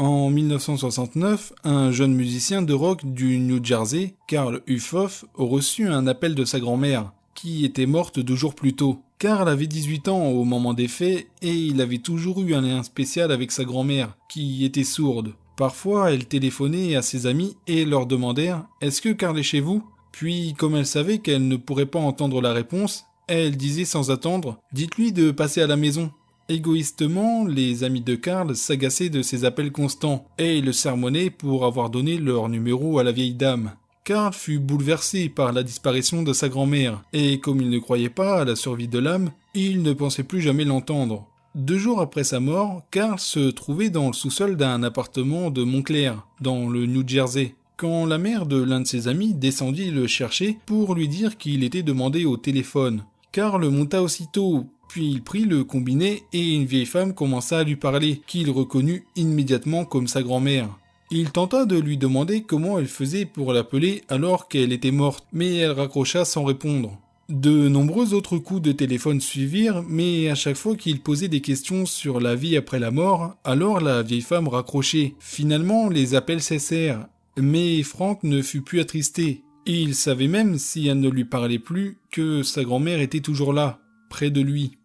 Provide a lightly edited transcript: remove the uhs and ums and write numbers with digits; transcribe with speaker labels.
Speaker 1: En 1969, un jeune musicien de rock du New Jersey, Carl Huff, reçut un appel de sa grand-mère, qui était morte 2 jours plus tôt. Carl avait 18 ans au moment des faits et il avait toujours eu un lien spécial avec sa grand-mère, qui était sourde. Parfois, elle téléphonait à ses amis et leur demandèrent « Est-ce que Carl est chez vous ?» Puis, comme elle savait qu'elle ne pourrait pas entendre la réponse, elle disait sans attendre « Dites-lui de passer à la maison ». Égoïstement, les amis de Carl s'agaçaient de ses appels constants et le sermonnaient pour avoir donné leur numéro à la vieille dame. Carl fut bouleversé par la disparition de sa grand-mère, et comme il ne croyait pas à la survie de l'âme, il ne pensait plus jamais l'entendre. 2 jours après sa mort, Carl se trouvait dans le sous-sol d'un appartement de Montclair, dans le New Jersey, quand la mère de l'un de ses amis descendit le chercher pour lui dire qu'il était demandé au téléphone. Carl monta aussitôt, puis il prit le combiné et une vieille femme commença à lui parler, qu'il reconnut immédiatement comme sa grand-mère. Il tenta de lui demander comment elle faisait pour l'appeler alors qu'elle était morte, mais elle raccrocha sans répondre. De nombreux autres coups de téléphone suivirent, mais à chaque fois qu'il posait des questions sur la vie après la mort, alors la vieille femme raccrochait. Finalement, les appels cessèrent, mais Frank ne fut plus attristé. Il savait même, si elle ne lui parlait plus, que sa grand-mère était toujours là, près de lui.